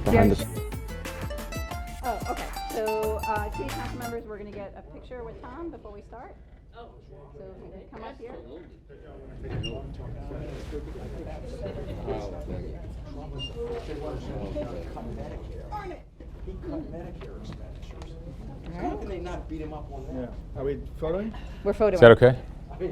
behind us. Oh, okay. So, city council members, we're going to get a picture with Tom before we start. So if you can come up here. He cut Medicare expenditures. How can they not beat him up on that? Yeah. Are we photoing? We're photoing. Is that okay? Yeah.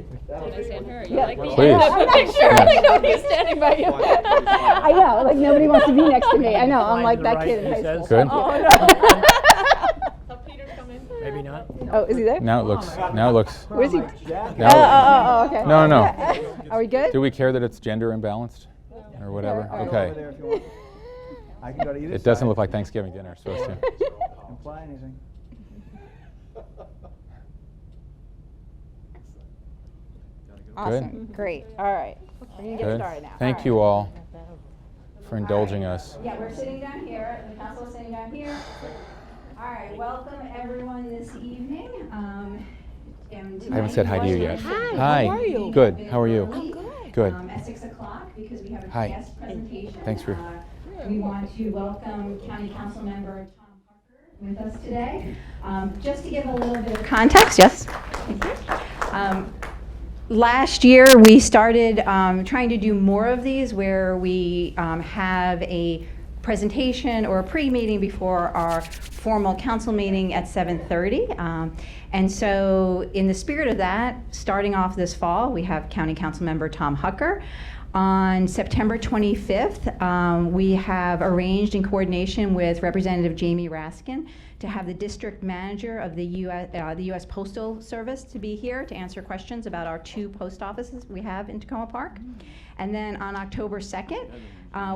Please. I'm not sure. Like nobody's standing by you. I know. Like nobody wants to be next to me. I know. I'm like that kid in high school. Good. Oh no. Maybe not. Oh, is he there? Now it looks. Now it looks. Where's he? Now, Okay. no. Are we good? Do we care that it's gender imbalanced, or whatever? Yeah, Okay. I can go to either It doesn't look like Thanksgiving dinner. It's supposed to. imply anything. Awesome. Great. All right. We're going to get Good. started now. Thank you all for indulging us. Yeah, we're sitting down here. The council is sitting down here. All right. Welcome everyone this evening. I haven't said hi to you yet. Hi. How are you? Good. How are you? Good. Good. At 6 o'clock, because we have a Hi. guest presentation. Thanks for. We want to welcome County Councilmember Tom Hucker with us today. Just to give a little bit of context, yes. Thank you. Last year, we started trying to do more of these where we have a presentation or a pre-meeting before our formal council meeting at 7:30. And so in the spirit of that, starting off this fall, we have County Councilmember Tom Hucker. On September 25th, we have arranged in coordination with Representative Jamie Raskin to have the district manager of the U.S. Postal Service to be here to answer questions about our 2 post offices we have in Tacoma Park. And then on October 2nd,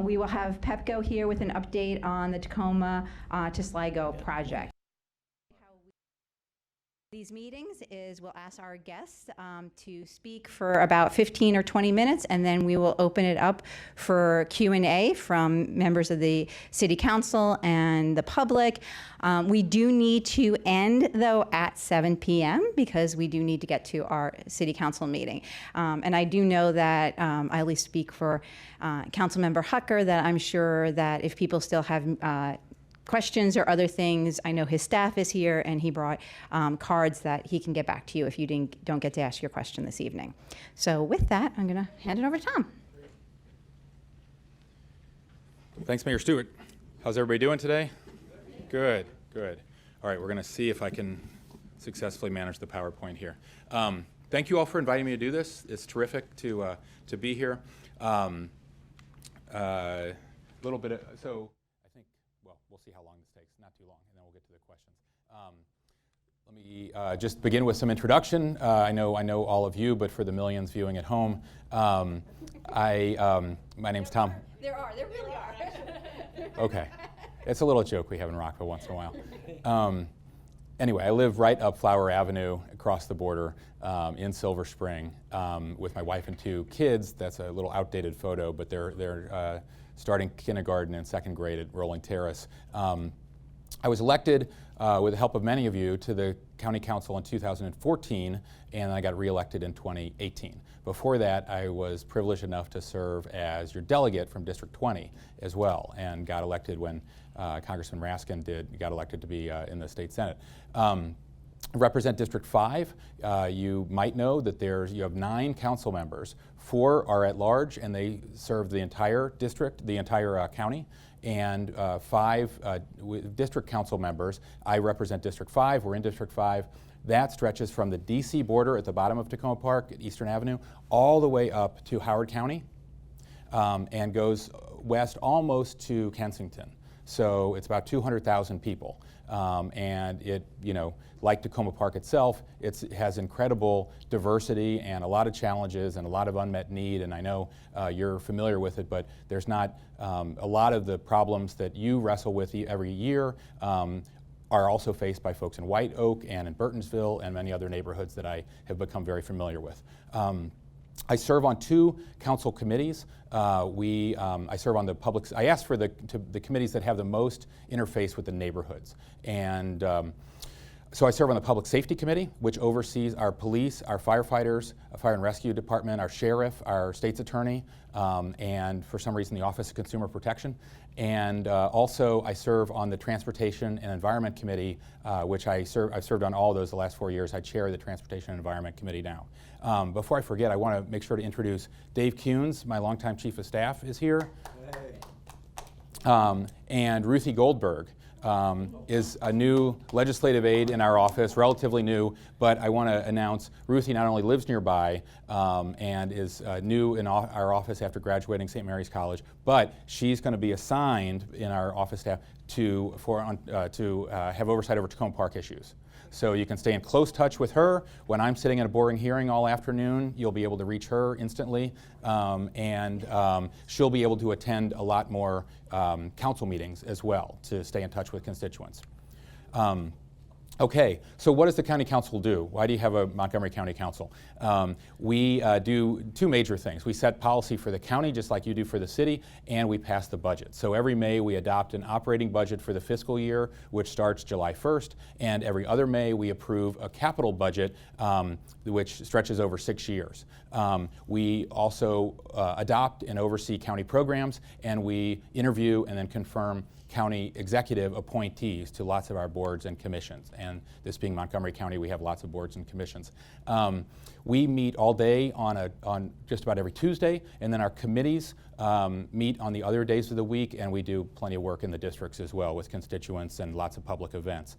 we will have Pepco here with an update on the Tacoma to Sligo project. These meetings is we'll ask our guests to speak for about 15 or 20 minutes, and then we will open it up for Q&A from members of the City Council and the public. We do need to end, though, at 7 p.m. because we do need to get to our City Council meeting. And I do know that I at least speak for Councilmember Hucker that I'm sure that if people still have questions or other things, I know his staff is here and he brought cards that he can get back to you if you don't get to ask your question this evening. So with that, I'm going to hand it over to Tom. Thanks, Mayor Stewart. How's everybody doing today? Good, good. All right, we're going to see if I can successfully manage the PowerPoint here. Thank you all for inviting me to do this. It's terrific to be here. Little bit of, so I think, well, we'll see how long this takes. Not too long, and then we'll get to the questions. Let me just begin with some introduction. I know all of you, but for the millions viewing at home, my name's Tom. There really are. Okay. It's a little joke we have in Rockville once in a while. Anyway, I live right up Flower Avenue across the border in Silver Spring with my wife and 2 kids. That's a little outdated photo, but they're starting kindergarten and 2nd grade at Rolling Terrace. I was elected with the help of many of you to the County Council in 2014, and I got reelected in 2018. Before that, I was privileged enough to serve as your delegate from District 20 as well, and got elected when Congressman Raskin got elected to be in the state Senate. I represent District 5. You might know that you have 9 council members. 4 are at large, and they serve the entire district, the entire county, and 5 district council members. I represent District 5. We're in District 5. That stretches from the DC border at the bottom of Tacoma Park at Eastern Avenue all the way up to Howard County and goes west almost to Kensington. So it's about 200,000 people. And it, like Tacoma Park itself, it has incredible diversity and a lot of challenges and a lot of unmet need. And I know you're familiar with it, but there's not a lot of the problems that you wrestle with every year are also faced by folks in White Oak and in Burtonsville and many other neighborhoods that I have become very familiar with. I serve on 2 council committees. I serve on the public. I asked for the committees that have the most interface with the neighborhoods, and So I serve on the Public Safety Committee, which oversees our police, our firefighters, our fire and rescue department, our sheriff, our state's attorney, and for some reason the Office of Consumer Protection. And also I serve on the Transportation and Environment Committee, which I've served on all of those the last 4 years. I chair the Transportation and Environment Committee now. Before I forget, I want to make sure to introduce Dave Kuhns, my longtime Chief of Staff, is here. And Ruthie Goldberg is a new legislative aide in our office, relatively new, but I want to announce Ruthie not only lives nearby and is new in our office after graduating St. Mary's College, but she's going to be assigned in our office staff to have oversight over Tacoma Park issues. So you can stay in close touch with her. When I'm sitting in a boring hearing all afternoon, you'll be able to reach her instantly, and she'll be able to attend a lot more council meetings as well to stay in touch with constituents. Okay, so what does the county council do? Why do you have a Montgomery County Council? We do two major things. We set policy for the county, just like you do for the city, and we pass the budget. So every May we adopt an operating budget for the fiscal year, which starts July 1st, and every other May we approve a capital budget, which stretches over 6 years. We also adopt and oversee county programs, and we interview and then confirm county executive appointees to lots of our boards and commissions. And this being Montgomery County, we have lots of boards and commissions. We meet all day on just about every Tuesday, and then our committees meet on the other days of the week, and we do plenty of work in the districts as well with constituents and lots of public events.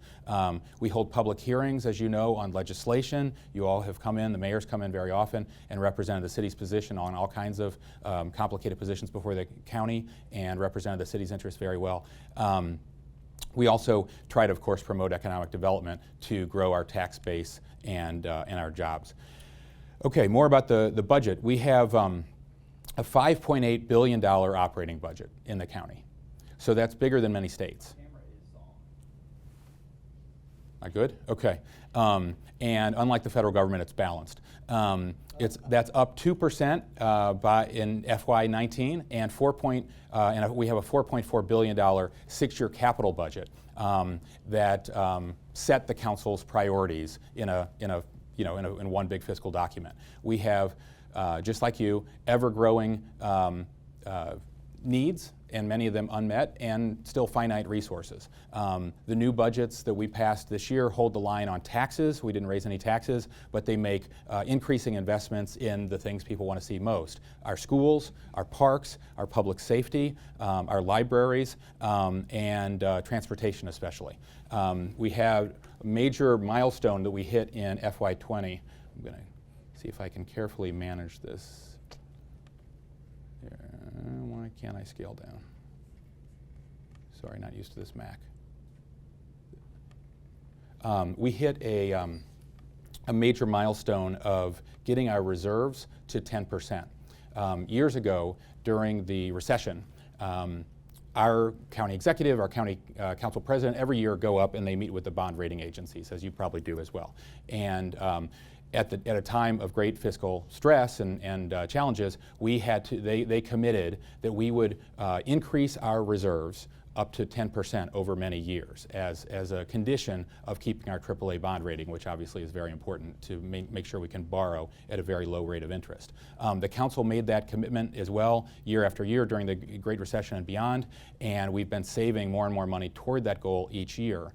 We hold public hearings, as you know, on legislation. You all have come in, the mayors come in very often and represented the city's position on all kinds of complicated positions before the county and represented the city's interests very well. We also try to, of course, promote economic development to grow our tax base and our jobs. Okay, more about the budget. We have a $5.8 billion operating budget in the county. So that's bigger than many states. Am I good? Okay. And unlike the federal government, it's balanced. That's up 2% in FY19 and we have a $4.4 billion 6-year capital budget that set the council's priorities in one big fiscal document. We have, just like you, ever-growing needs, and many of them unmet, and still finite resources. The new budgets that we passed this year hold the line on taxes. We didn't raise any taxes, but they make increasing investments in the things people want to see most. Our schools, our parks, our public safety, our libraries, and transportation especially. We have a major milestone that we hit in FY20. I'm going to see if I can carefully manage this. Why can't I scale down? Sorry, not used to this Mac. We hit a major milestone of getting our reserves to 10%. Years ago, during the recession, our county executive, our county council president, every year go up and they meet with the bond rating agencies, as you probably do as well. And at a time of great fiscal stress and challenges, they committed that we would increase our reserves up to 10% over many years as a condition of keeping our AAA bond rating, which obviously is very important to make sure we can borrow at a very low rate of interest. The council made that commitment as well year after year during the Great Recession and beyond, and we've been saving more and more money toward that goal each year.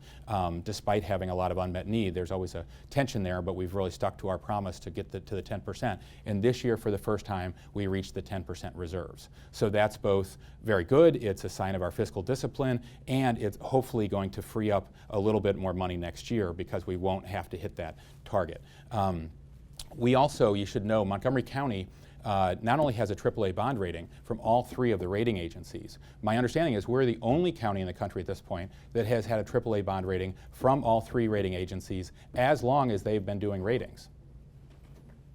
Despite having a lot of unmet need, there's always a tension there, but we've really stuck to our promise to get to the 10%. And this year, for the first time, we reached the 10% reserves. So that's both very good, it's a sign of our fiscal discipline, and it's hopefully going to free up a little bit more money next year because we won't have to hit that target. We also, you should know, Montgomery County not only has a AAA bond rating from all 3 of the rating agencies. My understanding is we're the only county in the country at this point that has had a AAA bond rating from all 3 rating agencies as long as they've been doing ratings.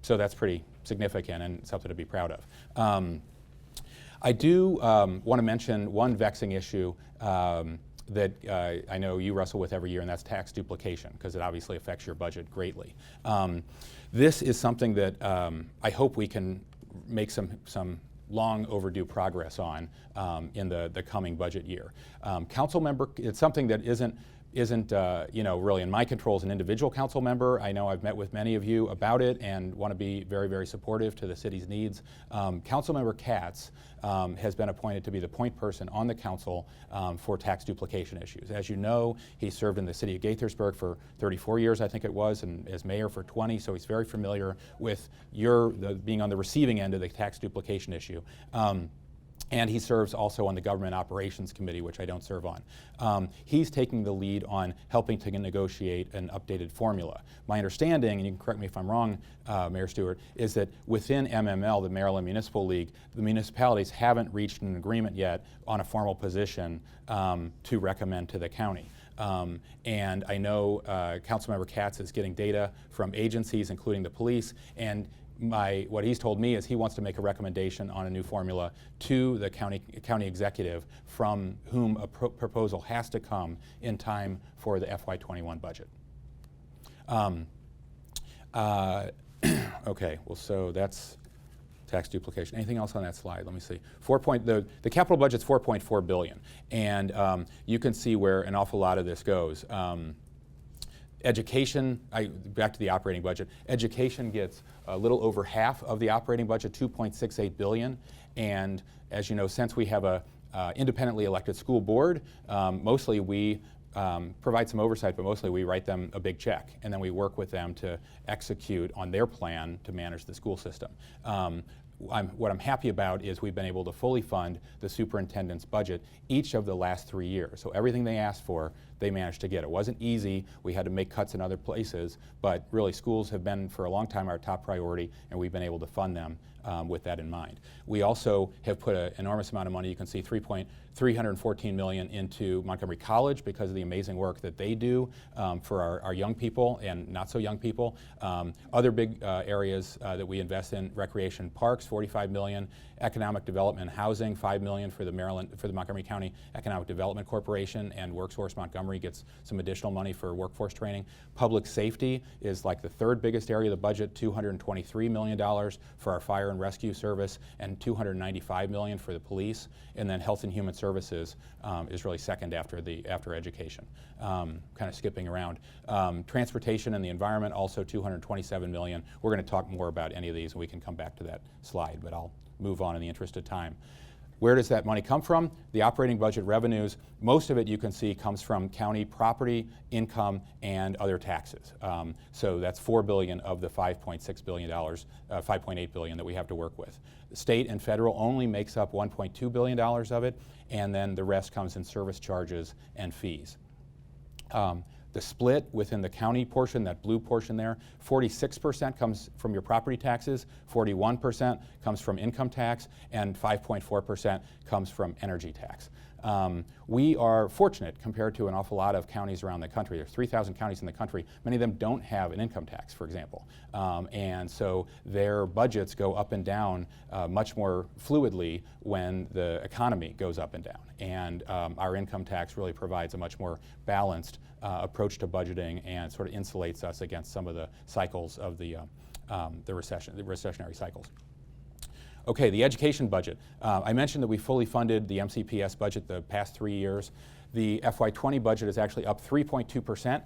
So that's pretty significant and something to be proud of. I do want to mention one vexing issue that I know you wrestle with every year, and that's tax duplication, because it obviously affects your budget greatly. This is something that I hope we can make some long overdue progress on in the coming budget year. Councilmember, it's something that isn't isn't really in my control as an individual council member. I know I've met with many of you about it and want to be very, very supportive to the city's needs. Councilmember Katz has been appointed to be the point person on the council for tax duplication issues. As you know, he served in the city of Gaithersburg for 34 years, I think it was, and as mayor for 20, so he's very familiar with being on the receiving end of the tax duplication issue. And he serves also on the Government Operations Committee, which I don't serve on. He's taking the lead on helping to negotiate an updated formula. My understanding, and you can correct me if I'm wrong, Mayor Stewart, is that within MML, the Maryland Municipal League, the municipalities haven't reached an agreement yet on a formal position to recommend to the county. And I know Councilmember Katz is getting data from agencies, including the police, and what he's told me is he wants to make a recommendation on a new formula to the county executive, from whom a proposal has to come in time for the FY21 budget. Okay, well, so that's tax duplication. Anything else on that slide? Let me see. The capital budget's $4.4 billion, and you can see where an awful lot of this goes. Education, back to the operating budget, education gets a little over half of the operating budget, $2.68 billion. And as you know, since we have a independently elected school board, mostly we provide some oversight, but mostly we write them a big check, and then we work with them to execute on their plan to manage the school system. What I'm happy about is we've been able to fully fund the superintendent's budget each of the last 3 years. So everything they asked for, they managed to get. It wasn't easy. We had to make cuts in other places, but really schools have been for a long time our top priority, and we've been able to fund them with that in mind. We also have put an enormous amount of money, you can see $314 million into Montgomery College because of the amazing work that they do for our young people and not so young people. Other big areas that we invest in: recreation parks, $45 million, economic development and housing, $5 million for the Montgomery County Economic Development Corporation, and Workforce Montgomery gets some additional money for workforce training. Public safety is like the third biggest area of the budget, $223 million for our fire and rescue service, and $295 million for the police. And then health and human services is really second after education, kind of skipping around. Transportation and the environment, also $227 million. We're going to talk more about any of these, and we can come back to that slide, but I'll move on in the interest of time. Where does that money come from? The operating budget revenues, most of it you can see comes from county property, income, and other taxes. So that's $4 billion of the $5.6 billion, $5.8 billion that we have to work with. The state and federal only makes up $1.2 billion of it, and then the rest comes in service charges and fees. The split within the county portion, that blue portion there, 46% comes from your property taxes, 41% comes from income tax, and 5.4% comes from energy tax. We are fortunate compared to an awful lot of counties around the country. There's 3,000 counties in the country. Many of them don't have an income tax, for example. And so their budgets go up and down much more fluidly when the economy goes up and down. And our income tax really provides a much more balanced approach to budgeting and sort of insulates us against some of the cycles of the recessionary cycles. Okay, the education budget. I mentioned that we fully funded the MCPS budget the past 3 years. The FY20 budget is actually up 3.2%.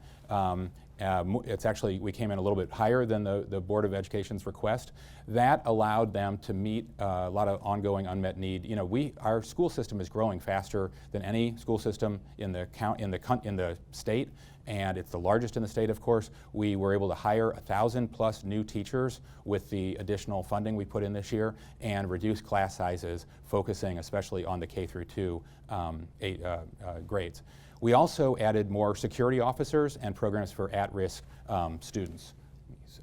It's actually, we came in a little bit higher than the Board of Education's request. That allowed them to meet a lot of ongoing unmet need. You know, our school system is growing faster than any school system in the state, and it's the largest in the state, of course. We were able to hire 1,000 plus new teachers with the additional funding we put in this year, and reduce class sizes, focusing especially on the K through 2 grades. We also added more security officers and programs for at-risk students.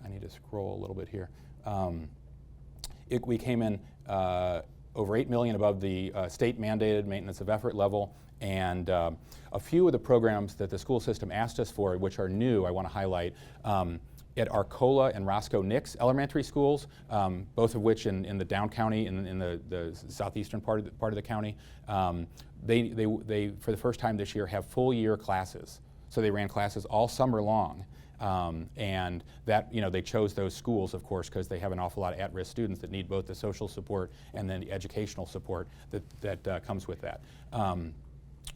I need to scroll a little bit here. We came in over $8 million above the state-mandated maintenance of effort level, and a few of the programs that the school system asked us for, which are new, I want to highlight. At Arcola and Roscoe Nix elementary schools, both of which in the down county, in the southeastern part of the county, they for the first time this year have full year classes. So they ran classes all summer long, and that, you know, they chose those schools, of course, because they have an awful lot of at-risk students that need both the social support and then the educational support that comes with that.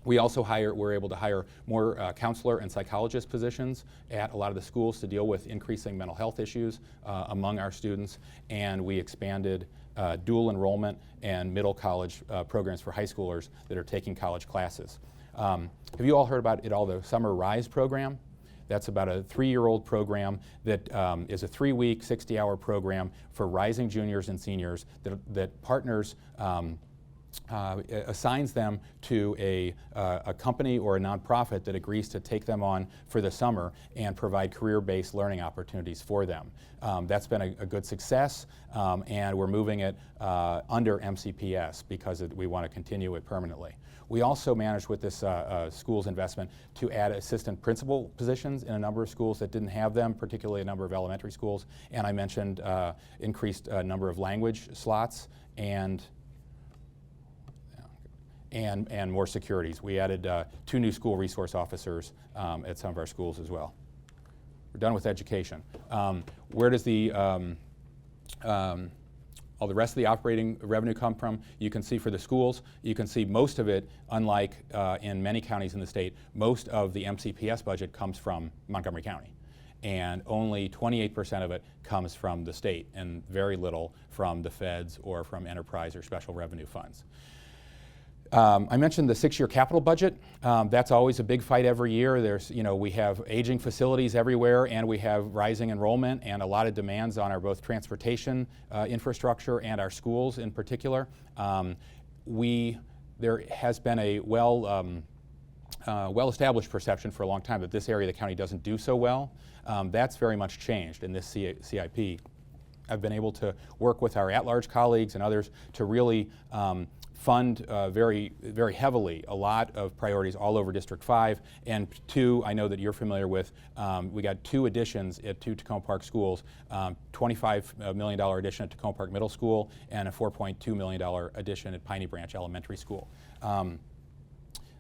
We also we're able to hire more counselor and psychologist positions at a lot of the schools to deal with increasing mental health issues among our students, and we expanded dual enrollment and middle college programs for high schoolers that are taking college classes. Have you all heard about the Summer Rise program? That's about a 3-year-old program that is a 3-week, 60-hour program for rising juniors and seniors that partners assigns them to a company or a nonprofit that agrees to take them on for the summer and provide career-based learning opportunities for them. That's been a good success, and we're moving it under MCPS because we want to continue it permanently. We also managed with this school's investment to add assistant principal positions in a number of schools that didn't have them, particularly a number of elementary schools. And I mentioned increased number of language slots and more securities. We added 2 new school resource officers at some of our schools as well. We're done with education. Where does all the rest of the operating revenue come from? You can see for the schools, you can see most of it, unlike in many counties in the state, most of the MCPS budget comes from Montgomery County. And only 28% of it comes from the state, and very little from the feds or from enterprise or special revenue funds. I mentioned the 6-year capital budget. That's always a big fight every year. We have aging facilities everywhere, and we have rising enrollment and a lot of demands on our both transportation infrastructure and our schools in particular. There has been a well-established perception for a long time that this area of the county doesn't do so well. That's very much changed in this CIP. I've been able to work with our at-large colleagues and others to really fund very, very heavily a lot of priorities all over District 5, and 2 I know that you're familiar with. We got 2 additions at 2 Tacoma Park schools, $25 million addition at Tacoma Park Middle School and a $4.2 million addition at Piney Branch Elementary School.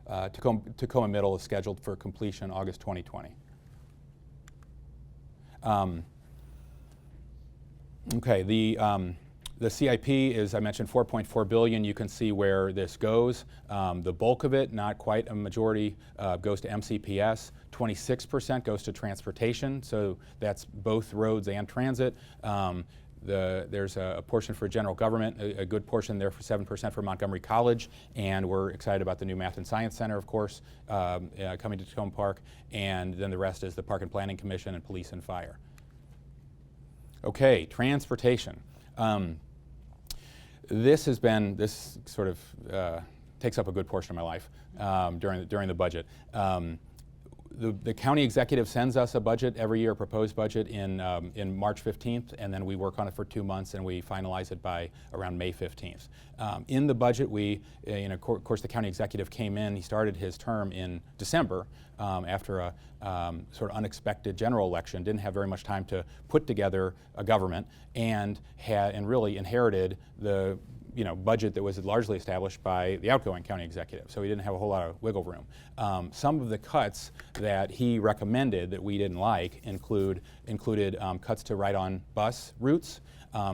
Tacoma Middle is scheduled for completion August 2020. The CIP is, I mentioned, $4.4 billion. You can see where this goes. The bulk of it, not quite a majority, goes to MCPS. 26% goes to transportation, so that's both roads and transit. There's a portion for general government, a good portion there for 7% for Montgomery College, and we're excited about the new Math and Science Center, of course, coming to Tacoma Park, and then the rest is the Park and Planning Commission and Police and Fire. Okay, transportation. This sort of takes up a good portion of my life during the budget. The county executive sends us a budget every year, a proposed budget in March 15th, and then we work on it for 2 months and we finalize it by around May 15th. In the budget, of course, the county executive came in. He started his term in December after a sort of unexpected general election. Didn't have very much time to put together a government, and really inherited the budget that was largely established by the outgoing county executive, so he didn't have a whole lot of wiggle room. Some of the cuts that he recommended that we didn't like included cuts to ride-on bus routes,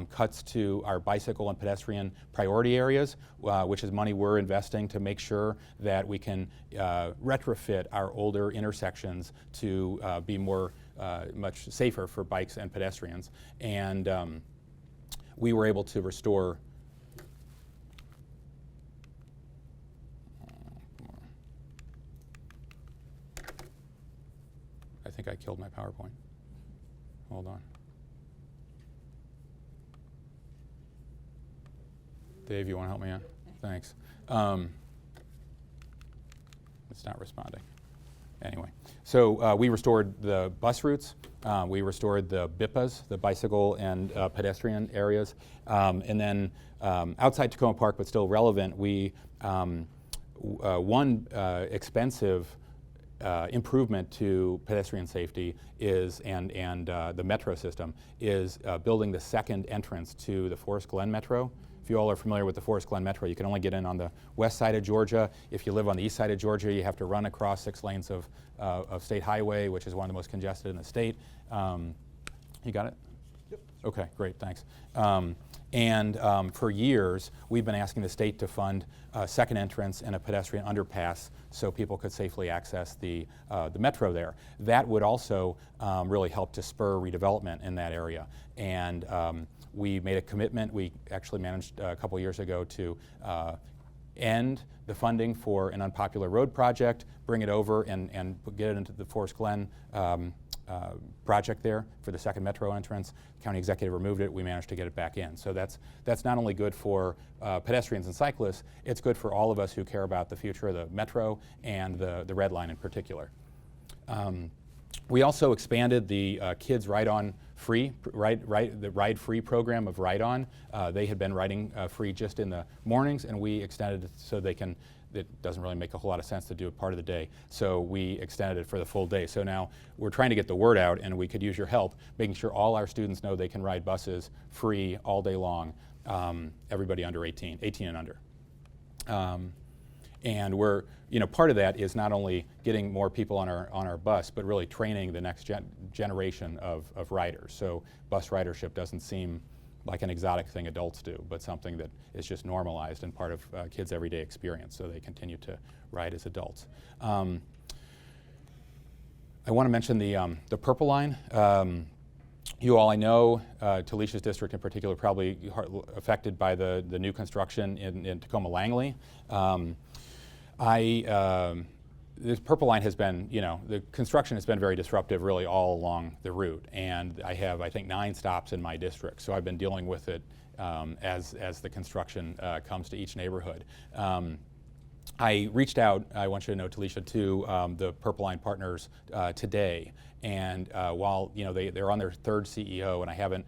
cuts to our bicycle and pedestrian priority areas, which is money we're investing to make sure that we can retrofit our older intersections to be much safer for bikes and pedestrians. And we were able to restore I think I killed my PowerPoint. Hold on. Dave, you want to help me out? Thanks. It's not responding. Anyway, so we restored the bus routes. We restored the BIPAs, the bicycle and pedestrian areas. And then outside Tacoma Park, but still relevant, one expensive improvement to pedestrian safety is, and the metro system, is building the second entrance to the Forest Glen Metro. If you all are familiar with the Forest Glen Metro, you can only get in on the west side of Georgia. If you live on the east side of Georgia, you have to run across 6 lanes of state highway, which is one of the most congested in the state. You got it? Yep. Okay, great, thanks. And for years, we've been asking the state to fund a second entrance and a pedestrian underpass so people could safely access the metro there. That would also really help to spur redevelopment in that area. And we made a commitment. We actually managed a couple years ago to end the funding for an unpopular road project, bring it over and get it into the Forest Glen project there for the second metro entrance. County executive removed it. We managed to get it back in. So that's not only good for pedestrians and cyclists, it's good for all of us who care about the future of the metro and the Red Line in particular. We also expanded the Kids Ride On Free, the Ride Free program of Ride On. They had been riding free just in the mornings, and we extended it so they can. It doesn't really make a whole lot of sense to do it part of the day, so we extended it for the full day. So now we're trying to get the word out, and we could use your help making sure all our students know they can ride buses free all day long, everybody under 18 and under. And we're, part of that is not only getting more people on our bus, but really training the next generation of riders. So bus ridership doesn't seem like an exotic thing adults do, but something that is just normalized and part of kids' everyday experience, so they continue to ride as adults. I want to mention the Purple Line. You all, I know, Talicia's district in particular, probably affected by the new construction in Tacoma Langley. This Purple Line has been, the construction has been very disruptive really all along the route, and I have, I think, 9 stops in my district, so I've been dealing with it as the construction comes to each neighborhood. I reached out, I want you to know, Talicia, to the Purple Line partners today, and while they're on their 3rd CEO, and I haven't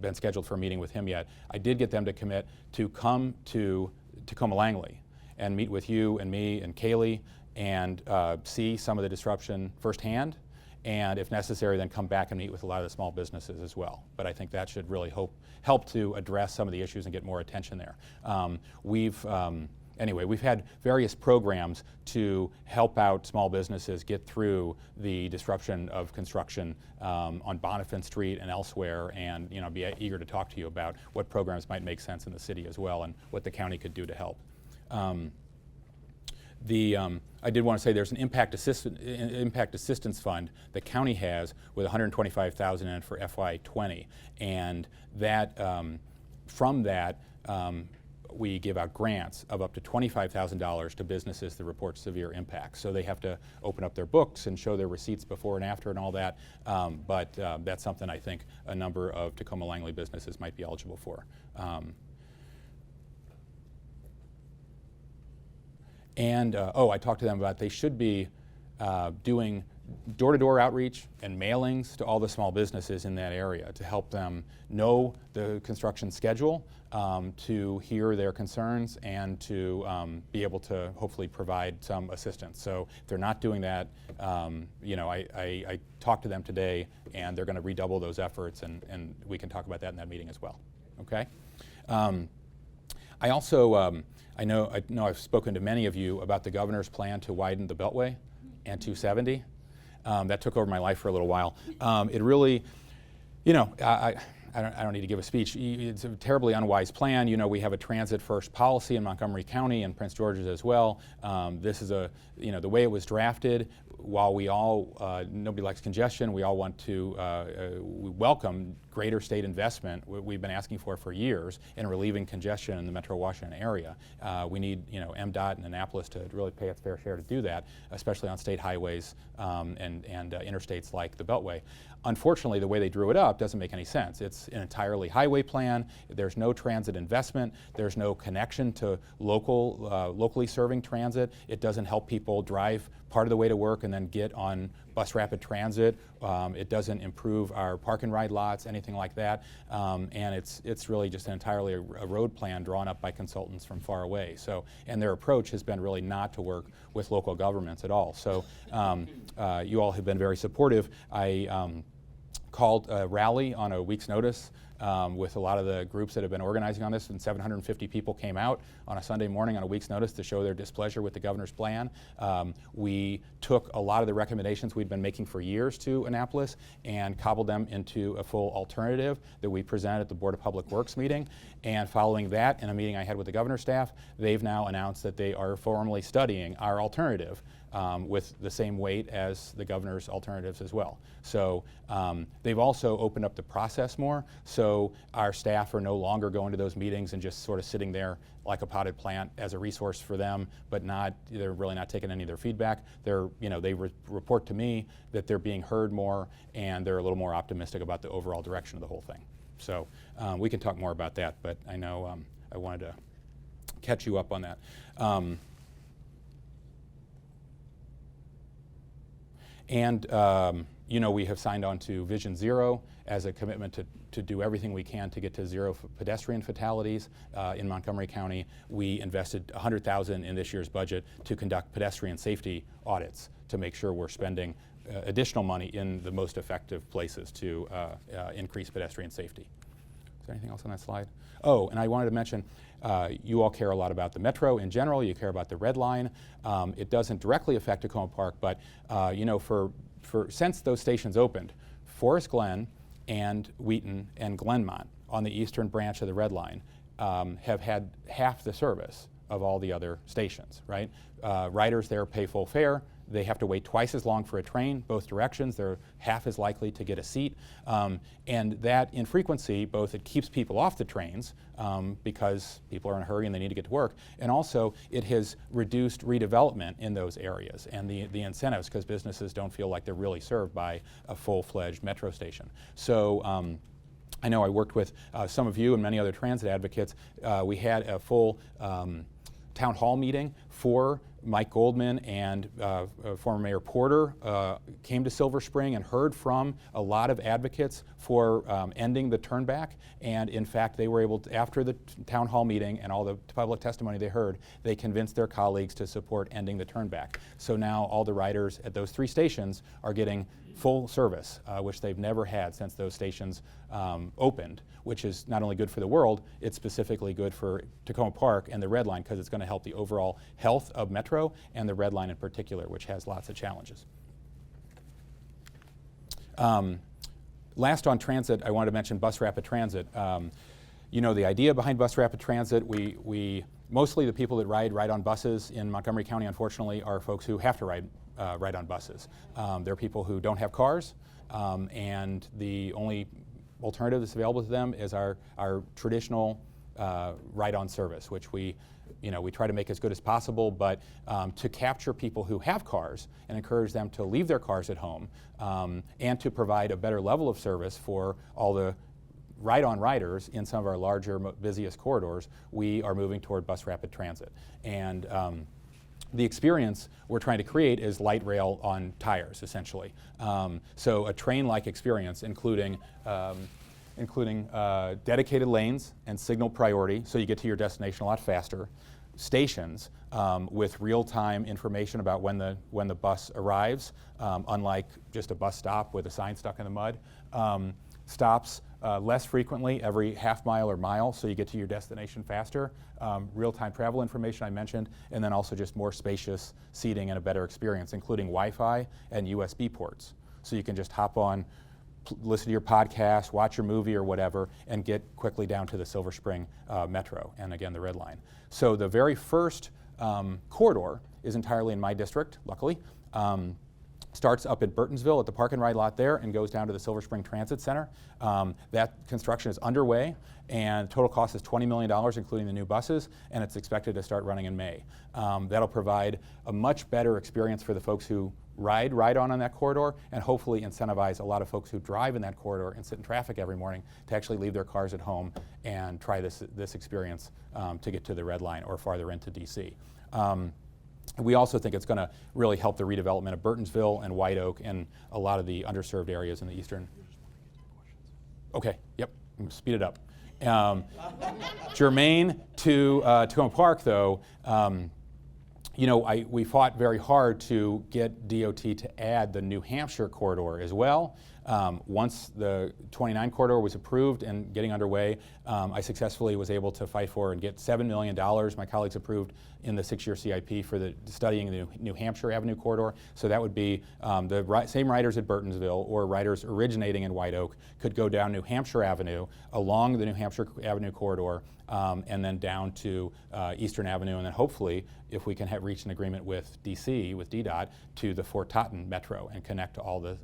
been scheduled for a meeting with him yet, I did get them to commit to come to Tacoma Langley and meet with you and me and Kaylee and see some of the disruption firsthand, and if necessary, then come back and meet with a lot of the small businesses as well. But I think that should really help to address some of the issues and get more attention there. Anyway, we've had various programs to help out small businesses get through the disruption of construction on Bonifant Street and elsewhere, and be eager to talk to you about what programs might make sense in the city as well and what the county could do to help. I did want to say there's an impact assistance fund the county has with $125,000 in it for FY20, and that from that we give out grants of up to $25,000 to businesses that report severe impacts. So they have to open up their books and show their receipts before and after and all that, but that's something I think a number of Tacoma Langley businesses might be eligible for. I talked to them about they should be doing door-to-door outreach and mailings to all the small businesses in that area to help them know the construction schedule, to hear their concerns, and to be able to hopefully provide some assistance. So if they're not doing that, I talked to them today, and they're going to redouble those efforts, and we can talk about that in that meeting as well. Okay. I also I know I've spoken to many of you about the governor's plan to widen the Beltway and 270. That took over my life for a little while. It really, I don't need to give a speech. It's a terribly unwise plan. We have a transit-first policy in Montgomery County and Prince George's as well. This is the way it was drafted. While we all, nobody likes congestion, we all want to we welcome greater state investment we've been asking for years in relieving congestion in the Metro Washington area. We need MDOT and Annapolis to really pay its fair share to do that, especially on state highways and interstates like the Beltway. Unfortunately, the way they drew it up doesn't make any sense. It's an entirely highway plan. There's no transit investment. There's no connection to locally serving transit. It doesn't help people drive part of the way to work and then get on bus rapid transit. It doesn't improve our park and ride lots, anything like that. And it's really just entirely a road plan drawn up by consultants from far away. So, and their approach has been really not to work with local governments at all. So you all have been very supportive. I called a rally on a week's notice with a lot of the groups that have been organizing on this, and 750 people came out on a Sunday morning on a week's notice to show their displeasure with the governor's plan. We took a lot of the recommendations we'd been making for years to Annapolis and cobbled them into a full alternative that we presented at the Board of Public Works meeting. And following that, in a meeting I had with the governor's staff, they've now announced that they are formally studying our alternative with the same weight as the governor's alternatives as well. So they've also opened up the process more, so our staff are no longer going to those meetings and just sort of sitting there like a potted plant as a resource for them, but they're really not taking any of their feedback. They report to me that they're being heard more, and they're a little more optimistic about the overall direction of the whole thing. So we can talk more about that, but I know I wanted to catch you up on that. We have signed on to Vision Zero as a commitment to do everything we can to get to zero pedestrian fatalities in Montgomery County. We invested $100,000 in this year's budget to conduct pedestrian safety audits to make sure we're spending additional money in the most effective places to increase pedestrian safety. Is there anything else on that slide? Oh, and I wanted to mention, you all care a lot about the Metro in general. You care about the Red Line. It doesn't directly affect Tacoma Park, but since those stations opened, Forest Glen and Wheaton and Glenmont on the eastern branch of the Red Line have had half the service of all the other stations, right? Riders there pay full fare. They have to wait twice as long for a train, both directions. They're half as likely to get a seat. And that infrequency, both it keeps people off the trains because people are in a hurry and they need to get to work, and also it has reduced redevelopment in those areas and the incentives, because businesses don't feel like they're really served by a full-fledged metro station. So I know I worked with some of you and many other transit advocates. We had a full town hall meeting for Mike Goldman and former Mayor Porter came to Silver Spring and heard from a lot of advocates for ending the turnback. And in fact, they were able to, after the town hall meeting and all the public testimony they heard, they convinced their colleagues to support ending the turnback. So now all the riders at those 3 stations are getting full service, which they've never had since those stations opened, which is not only good for the world, it's specifically good for Tacoma Park and the Red Line, because it's going to help the overall health of Metro and the Red Line in particular, which has lots of challenges. Last on transit, I wanted to mention bus rapid transit. The idea behind bus rapid transit, we mostly the people that ride on buses in Montgomery County, unfortunately, are folks who have to ride on buses. There are people who don't have cars, and the only alternative that's available to them is our traditional ride-on service, which we try to make as good as possible, but to capture people who have cars and encourage them to leave their cars at home, and to provide a better level of service for all the ride-on riders in some of our larger, busiest corridors, we are moving toward bus rapid transit. And the experience we're trying to create is light rail on tires, essentially. So a train-like experience, including dedicated lanes and signal priority, so you get to your destination a lot faster. Stations with real-time information about when the bus arrives, unlike just a bus stop with a sign stuck in the mud. Stops less frequently, every half mile or mile, so you get to your destination faster. Real-time travel information I mentioned, and then also just more spacious seating and a better experience, including Wi-Fi and USB ports. So you can just hop on, listen to your podcast, watch your movie or whatever, and get quickly down to the Silver Spring Metro, and again, the Red Line. So the very first corridor is entirely in my district, luckily. Starts up at Burtonsville at the park and ride lot there and goes down to the Silver Spring Transit Center. That construction is underway, and total cost is $20 million, including the new buses, and it's expected to start running in May. That'll provide a much better experience for the folks who ride on that corridor, and hopefully incentivize a lot of folks who drive in that corridor and sit in traffic every morning to actually leave their cars at home and try this experience to get to the Red Line or farther into DC. We also think it's going to really help the redevelopment of Burtonsville and White Oak and a lot of the underserved areas in the eastern. Okay, yep, I'm going to speed it up. Germaine to Tacoma Park, though, we fought very hard to get DOT to add the New Hampshire corridor as well. Once the 29 corridor was approved and getting underway, I successfully was able to fight for and get $7 million. My colleagues approved in the 6-year CIP for the studying the New Hampshire Avenue corridor. So that would be the same riders at Burtonsville or riders originating in White Oak could go down New Hampshire Avenue along the New Hampshire Avenue corridor and then down to Eastern Avenue, and then hopefully, if we can reach an agreement with DC, with DDOT, to the Fort Totten Metro and connect to all the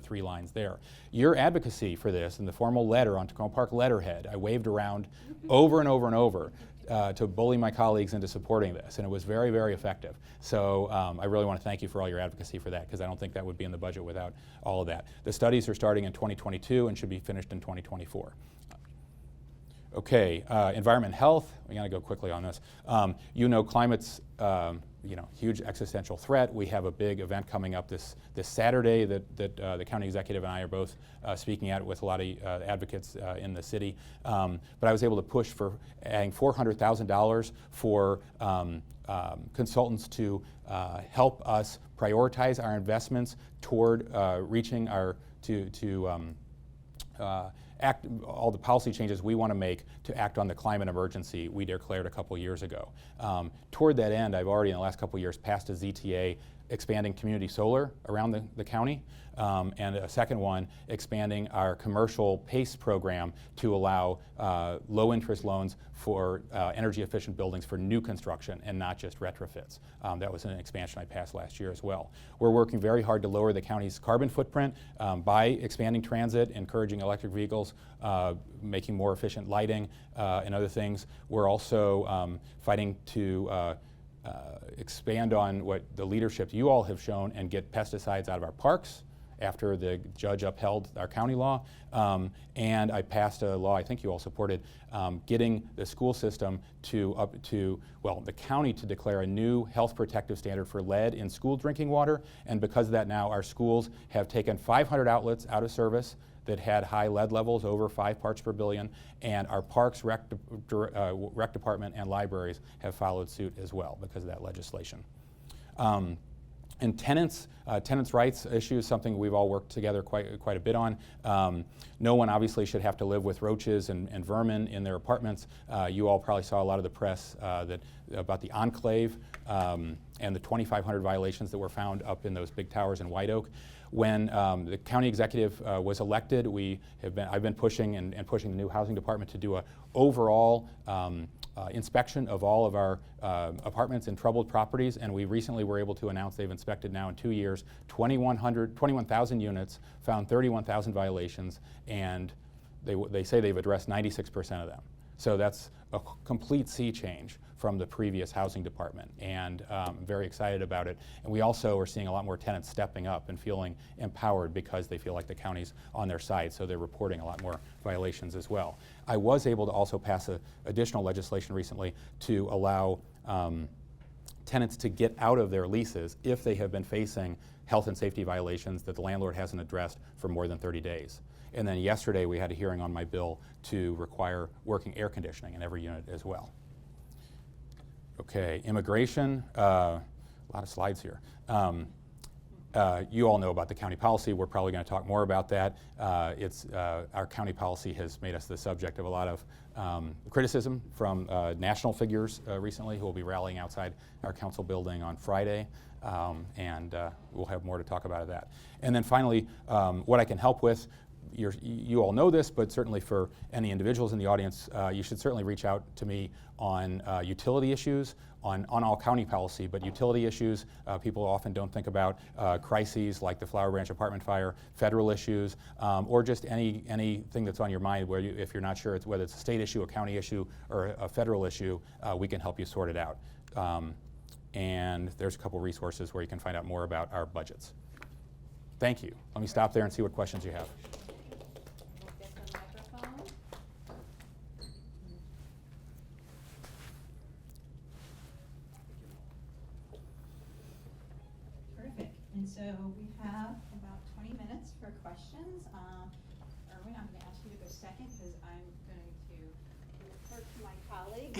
3 lines there. Your advocacy for this in the formal letter on Tacoma Park letterhead, I waved around over and over and over to bully my colleagues into supporting this, and it was very, very effective. So I really want to thank you for all your advocacy for that, because I don't think that would be in the budget without all of that. The studies are starting in 2022 and should be finished in 2024. Okay, environment and health. We got to go quickly on this. Climate's huge existential threat. We have a big event coming up this Saturday that the county executive and I are both speaking at with a lot of advocates in the city. But I was able to push for adding $400,000 for consultants to help us prioritize our investments toward reaching our all the policy changes we want to make to act on the climate emergency we declared a couple years ago. Toward that end, I've already in the last couple years passed a ZTA expanding community solar around the county, and a second one expanding our commercial PACE program to allow low interest loans for energy efficient buildings for new construction and not just retrofits. That was an expansion I passed last year as well. We're working very hard to lower the county's carbon footprint by expanding transit, encouraging electric vehicles, making more efficient lighting and other things. We're also fighting to expand on what the leadership you all have shown and get pesticides out of our parks after the judge upheld our county law. And I passed a law I think you all supported, getting the school system the county to declare a new health protective standard for lead in school drinking water. And because of that now, our schools have taken 500 outlets out of service that had high lead levels over 5 parts per billion, and our parks, rec department, and libraries have followed suit as well because of that legislation. And tenants' rights issue is something we've all worked together quite a bit on. No one obviously should have to live with roaches and vermin in their apartments. You all probably saw a lot of the press about the Enclave and the 2,500 violations that were found up in those big towers in White Oak. When the county executive was elected, I've been pushing and pushing the new housing department to do an overall inspection of all of our apartments in troubled properties, and we recently were able to announce they've inspected now in 2 years 21,000 units, found 31,000 violations, and they say they've addressed 96% of them. So that's a complete sea change from the previous housing department, and I'm very excited about it. And we also are seeing a lot more tenants stepping up and feeling empowered because they feel like the county's on their side, so they're reporting a lot more violations as well. I was able to also pass additional legislation recently to allow tenants to get out of their leases if they have been facing health and safety violations that the landlord hasn't addressed for more than 30 days. And then yesterday we had a hearing on my bill to require working air conditioning in every unit as well. Okay, immigration, a lot of slides here. You all know about the county policy. We're probably going to talk more about that. Our county policy has made us the subject of a lot of criticism from national figures recently who will be rallying outside our council building on Friday, and we'll have more to talk about that. And then finally, what I can help with. You all know this, but certainly for any individuals in the audience, you should certainly reach out to me on utility issues, on all county policy, but utility issues people often don't think about, crises like the Flower Branch apartment fire, federal issues, or just anything that's on your mind where if you're not sure whether it's a state issue, a county issue, or a federal issue, we can help you sort it out. And there's a couple resources where you can find out more about our budgets. Thank you. Let me stop there and see what questions you have. And so we have about 20 minutes for questions. Erwin, I'm going to ask you to go second because I'm going to defer to my colleague,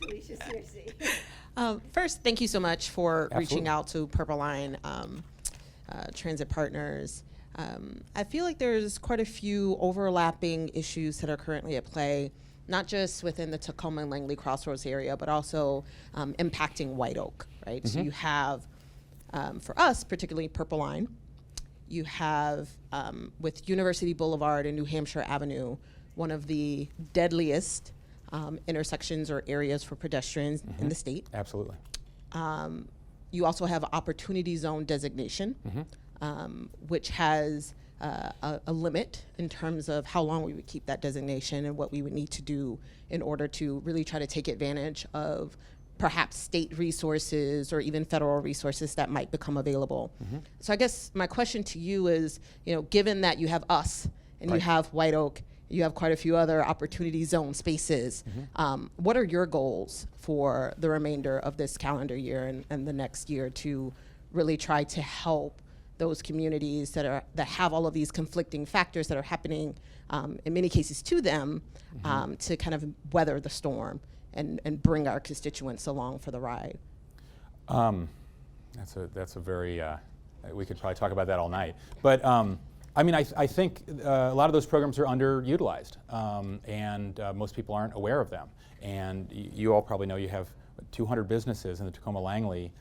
Alicia Searcy. First, thank you so much for Absolutely. reaching out to Purple Line. transit partners. I feel like there's quite a few overlapping issues that are currently at play, not just within the Tacoma and Langley Crossroads area, but also impacting White Oak, right? So you have, for us, particularly Purple Line, you have with University Boulevard and New Hampshire Avenue, one of the deadliest intersections or areas for pedestrians in the state. Absolutely. You also have opportunity zone designation, which has a limit in terms of how long we would keep that designation and what we would need to do in order to really try to take advantage of perhaps state resources or even federal resources that might become available. So I guess my question to you is, given that you have us and you have White Oak, you have quite a few other opportunity zone spaces, what are your goals for the remainder of this calendar year and the next year to really try to help those communities that have all of these conflicting factors that are happening in many cases to them to kind of weather the storm and bring our constituents along for the ride? That's a very, we could probably talk about that all night. But I think a lot of those programs are underutilized, and most people aren't aware of them. And you all probably know you have 200 businesses in the Tacoma-Langley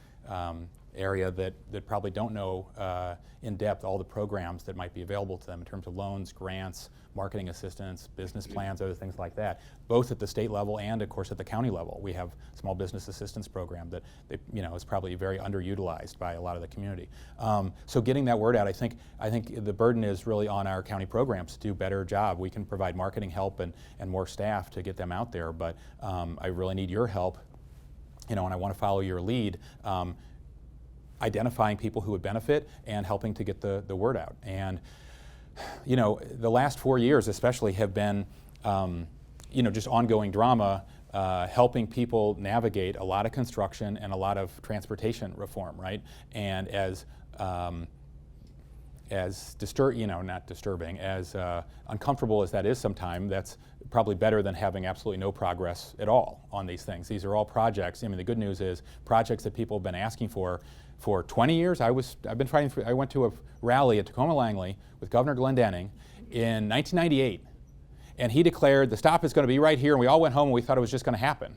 area that probably don't know in depth all the programs that might be available to them in terms of loans, grants, marketing assistance, business plans, other things like that, both at the state level and, of course, at the county level. We have a small business assistance program that is probably very underutilized by a lot of the community. So getting that word out, I think the burden is really on our county programs to do a better job. We can provide marketing help and more staff to get them out there, but I really need your help, and I want to follow your lead. Identifying people who would benefit and helping to get the word out. And the last 4 years especially have been just ongoing drama, helping people navigate a lot of construction and a lot of transportation reform, right? And as not disturbing, as uncomfortable as that is sometimes, that's probably better than having absolutely no progress at all on these things. These are all projects. The good news is projects that people have been asking for 20 years. I went to a rally at Tacoma-Langley with Governor Glendenning in 1998, and he declared the stop is going to be right here, and we all went home and we thought it was just going to happen.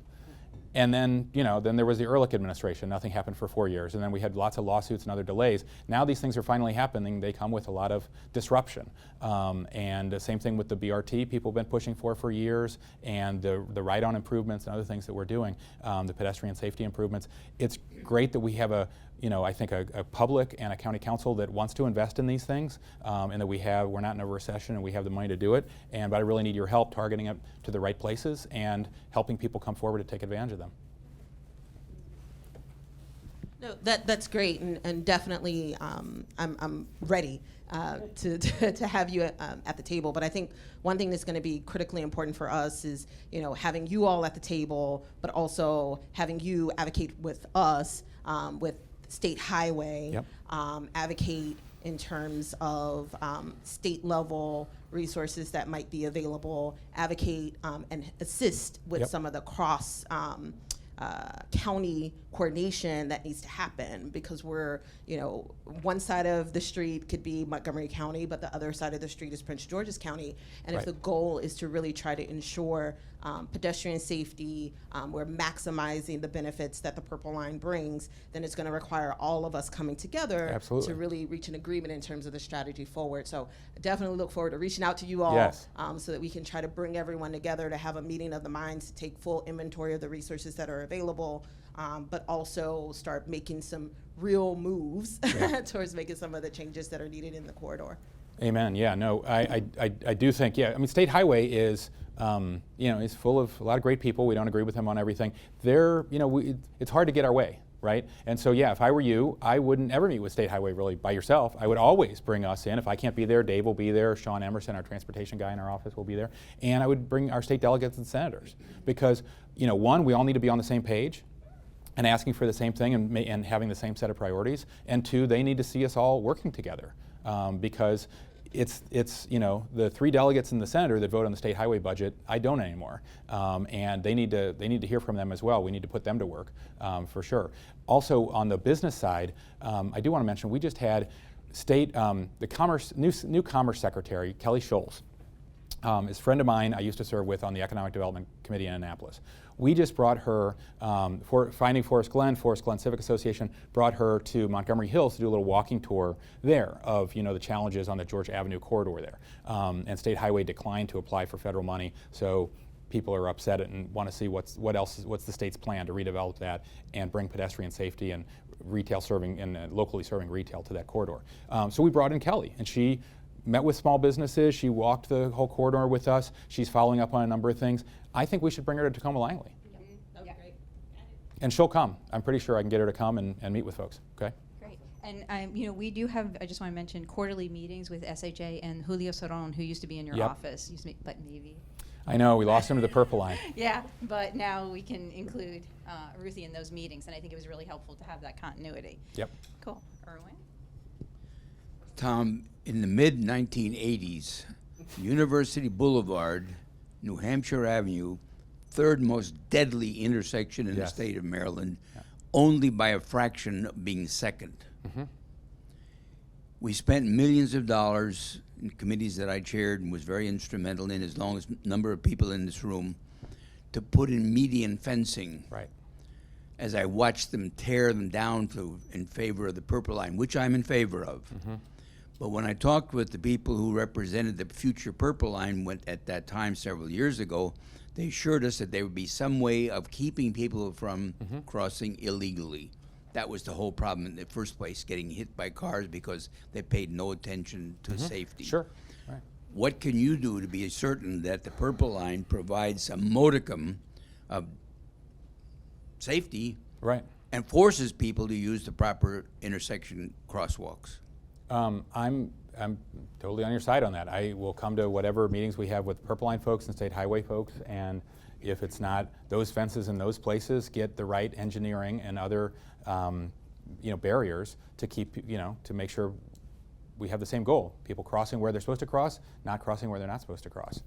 And then, then there was the Ehrlich administration. Nothing happened for 4 years. And then we had lots of lawsuits and other delays. Now these things are finally happening. They come with a lot of disruption. And the same thing with the BRT people have been pushing for years, and the ride-on improvements and other things that we're doing, the pedestrian safety improvements. It's great that we have I think a public and a county council that wants to invest in these things, and that we're not in a recession and we have the money to do it. But I really need your help targeting it to the right places and helping people come forward to take advantage of them. No, that's great, and definitely I'm ready to have you at the table. But I think one thing that's going to be critically important for us is having you all at the table, but also having you advocate with us with State Highway, advocate in terms of state level resources that might be available, advocate and assist with some of the cross county coordination that needs to happen, because we're, one side of the street could be Montgomery County, but the other side of the street is Prince George's County. And if the goal is to really try to ensure pedestrian safety, we're maximizing the benefits that the Purple Line brings, then it's going to require all of us coming together to really reach an agreement in terms of the strategy forward. So I definitely look forward to reaching out to you all so that we can try to bring everyone together to have a meeting of the minds, to take full inventory of the resources that are available, but also start making some real moves towards making some of the changes that are needed in the corridor. Amen. Yeah. No, I do think. State Highway is is full of a lot of great people. We don't agree with them on everything. It's hard to get our way, right? And so if I were you, I wouldn't ever meet with State Highway really by yourself. I would always bring us in. If I can't be there, Dave will be there. Sean Emerson, our transportation guy in our office, will be there. And I would bring our state delegates and senators, because one, we all need to be on the same page and asking for the same thing and having the same set of priorities. And two, they need to see us all working together, because it's the 3 delegates and the senator that vote on the state highway budget. I don't anymore, and they need to hear from them as well. We need to put them to work for sure. Also on the business side, I do want to mention we just had state, the new Commerce Secretary, Kelly Schultz, is a friend of mine I used to serve with on the Economic Development Committee in Annapolis. We just brought her, Finding Forest Glen Civic Association brought her to Montgomery Hills to do a little walking tour there of the challenges on the George Avenue corridor there. And State Highway declined to apply for federal money, so people are upset and want to see what's the state's plan to redevelop that and bring pedestrian safety and retail serving and locally serving retail to that corridor. So we brought in Kelly, and she met with small businesses. She walked the whole corridor with us. She's following up on a number of things. I think we should bring her to Tacoma Langley. That was great. And she'll come. I'm pretty sure I can get her to come and meet with folks. Okay. Great. And we do have, I just want to mention, quarterly meetings with SHA and Julio Soron, who used to be in your Yep. office, used to be, but maybe. I know, we lost him to the purple line. Yeah, but now we can include Ruthie in those meetings, and I think it was really helpful to have that continuity. Yep. Cool. Erwin? Tom, in the mid-1980s, University Boulevard, New Hampshire Avenue, third most deadly intersection in the Yes. state of Maryland, Yeah. only by a fraction of being second. Mm-hmm. We spent millions of dollars in committees that I chaired and was very instrumental in, as long as number of people in this room, to put in median fencing. Right. As I watched them tear them down in favor of the purple line, which I'm in favor of. Mm-hmm. But when I talked with the people who represented the future purple line at that time several years ago, they assured us that there would be some way of keeping people from crossing illegally. That was the whole problem in the first place, getting hit by cars because they paid no attention to safety. Sure. Right. What can you do to be certain that the purple line provides a modicum of safety Right. and forces people to use the proper intersection crosswalks? I'm totally on your side on that. I will come to whatever meetings we have with Purple Line folks and State Highway folks, and if it's not those fences in those places, get the right engineering and other barriers to keep, to make sure we have the same goal. People crossing where they're supposed to cross, not crossing where they're not supposed to cross.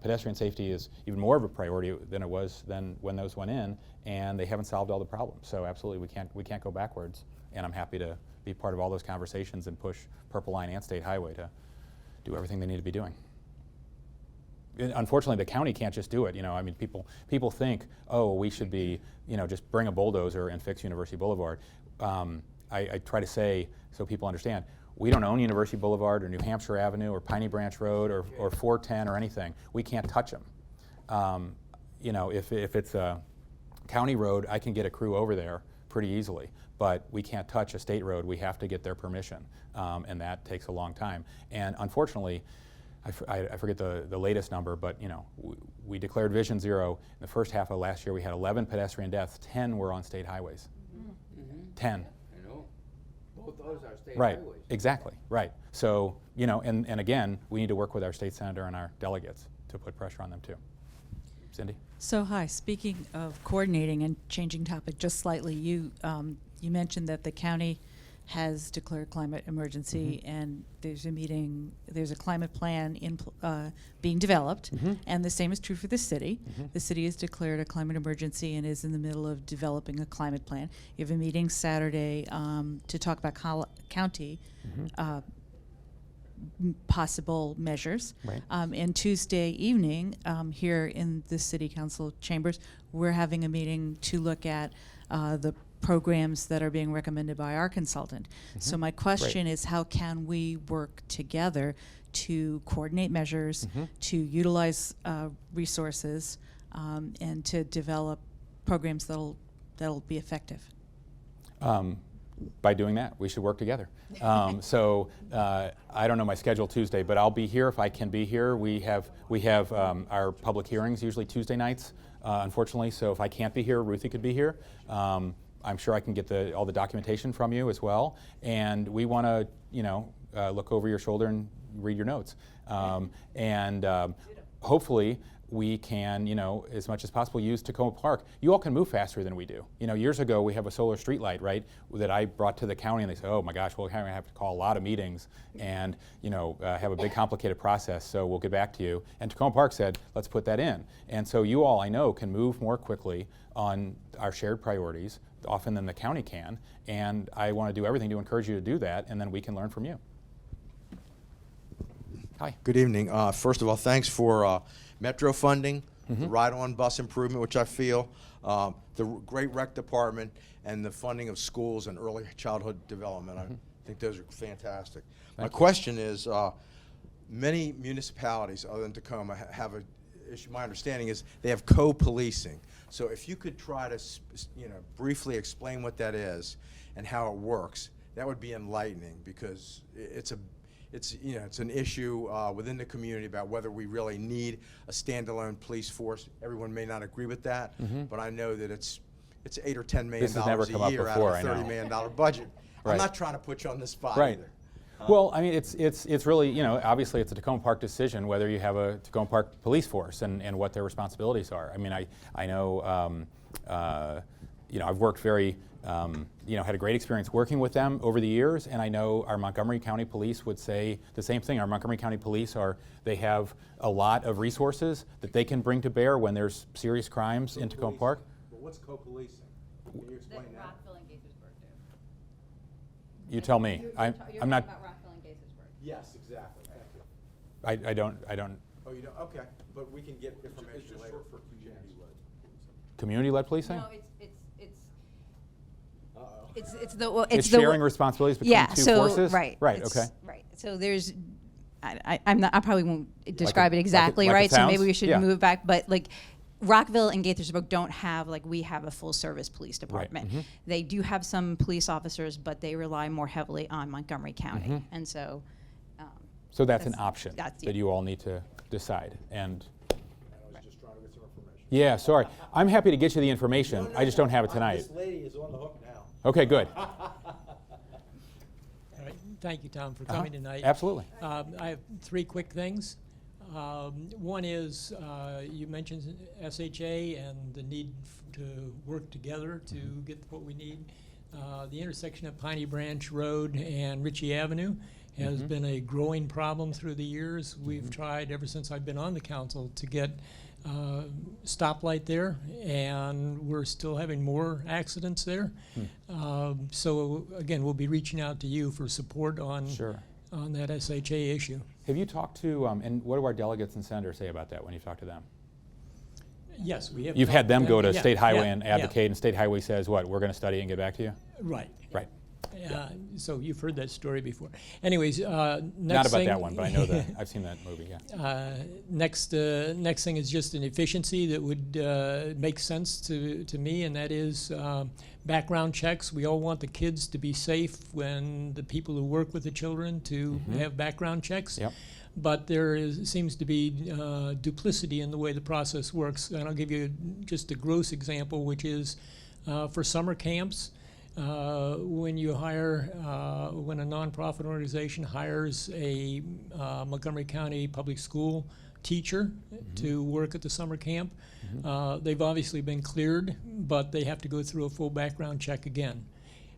Pedestrian safety is even more of a priority than it was then when those went in, and they haven't solved all the problems. So absolutely, we can't go backwards, and I'm happy to be part of all those conversations and push Purple Line and State Highway to do everything they need to be doing. Unfortunately, the county can't just do it. People think, oh, we should be, just bring a bulldozer and fix University Boulevard. I try to say, so people understand, we don't own University Boulevard or New Hampshire Avenue or Piney Branch Road or 410 or anything. We can't touch them. If it's a county road, I can get a crew over there pretty easily, but we can't touch a state road. We have to get their permission, and that takes a long time. And unfortunately, I forget the latest number, but we declared Vision Zero. In the first half of last year, we had 11 pedestrian deaths. 10 were on state highways. 10. I know. Both those are state Right. highways. Exactly. Right. So and again, we need to work with our state senator and our delegates to put pressure on them too. Cindy. So hi, speaking of coordinating and changing topic just slightly, you mentioned that the county has declared climate emergency, and there's a climate plan being developed, and the same is true for the city. The city has declared a climate emergency and is in the middle of developing a climate plan. You have a meeting Saturday to talk about county possible measures. Right. And Tuesday evening, here in the City Council chambers, we're having a meeting to look at the programs that are being recommended by our consultant. So my question is, how can we work together to coordinate measures, to utilize resources, and to develop programs that'll be effective? By doing that, we should work together. I don't know my schedule Tuesday, but I'll be here if I can be here. We have our public hearings usually Tuesday nights, unfortunately. So if I can't be here, Ruthie could be here. I'm sure I can get all the documentation from you as well. And we want to, look over your shoulder and read your notes. Hopefully we can, as much as possible, use Tacoma Park. You all can move faster than we do. Years ago we have a solar street light, right, that I brought to the county, and they said, oh my gosh, we're going to have to call a lot of meetings and, have a big complicated process, so we'll get back to you. And Tacoma Park said, let's put that in. And so you all, I know, can move more quickly on our shared priorities often than the county can, and I want to do everything to encourage you to do that, and then we can learn from you. Hi. Good evening. First of all, thanks for Metro funding, the ride-on bus improvement, which I feel, the great rec department, and the funding of schools and early childhood development. I think those are fantastic. My question is, many municipalities other than Tacoma have a issue. My understanding is they have co-policing. So if you could try to, briefly explain what that is and how it works, that would be enlightening, because it's an issue within the community about whether we really need a standalone police force. Everyone may not agree with that, but I know that it's $8 or $10 million This has never come a up year before, out of I a $30 know. million budget. Right. I'm not trying to put you on the spot Right. either. Well, I mean, it's really, obviously it's a Tacoma Park decision whether you have a Tacoma Park police force and what their responsibilities are. I mean, I know, I've worked very, had a great experience working with them over the years, and I know our Montgomery County Police would say the same thing. Our Montgomery County Police they have a lot of resources that they can bring to bear when there's serious crimes in Tacoma Park. But what's co-policing? Can you explain that? Rockville and Gaithersburg do. You tell me. I'm not. About Rockville and Gaithersburg. Yes, exactly. Thank you. I don't. Oh, you don't? Okay, but we can get information later. For community-led. Community-led policing. No, Uh-oh. it's the well, It's the sharing responsibilities between yeah. two So forces. right. Right. it's- Okay. Right. So there's. I'm not. I probably won't describe it exactly like it right. So maybe sounds? we should Yeah. move back. But like, Rockville and Gaithersburg don't have we have a full service police Right. department. Mhm. They do have some police officers, but they rely more heavily on Montgomery County, Mhm. and so. So that's an That's- option that's- that you all need to decide. And I was just trying to get some information. yeah, sorry, I'm happy to get you the information. I just don't have it tonight. This lady is on the hook now. Okay, good. All right. Thank you, Tom, for coming tonight. Absolutely. I have three quick things. One is you mentioned SHA and the need to work together to get what we need. The intersection of Piney Branch Road and Ritchie Avenue has been a growing problem through the years. We've tried ever since I've been on the council to get stoplight there, and we're still having more accidents there. So again, we'll be reaching out to you for support on Sure. on that SHA issue. Have you talked to, and what do our delegates and senators say about that when you talk to them? Yes, we have. You've had talked them go to Yeah, State Highway yeah, and yeah. advocate, and State Highway says, what, we're going to study it and get back to you? Right. Right. So you've heard that story before. Anyways, next Not about thing, that one, but I know that. I've seen that movie, yeah. Next thing is just an efficiency that would make sense to me, and that is background checks. We all want the kids to be safe when the people who work with the children to have background checks. Yep. But seems to be duplicity in the way the process works. And I'll give you just a gross example, which is for summer camps. When you hire, when a nonprofit organization hires a Montgomery County public school teacher to work at the summer camp, they've obviously been cleared, but they have to go through a full background check again.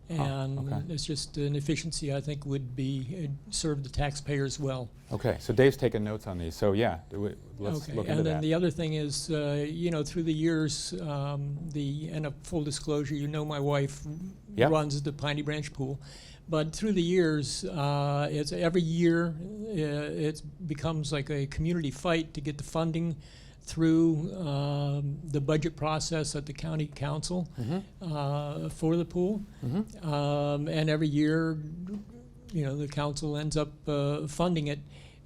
And okay. it's just an efficiency I think would be serve the taxpayers well. Okay, so Dave's taking notes on these. So yeah, let's look into and then that. the other thing is, through the years, and a full disclosure, my wife Yep. runs the Piney Branch Pool, but through the years, it's every year it becomes like a community fight to get the funding through the budget process at the county council for the pool, and every year, the council ends up funding it.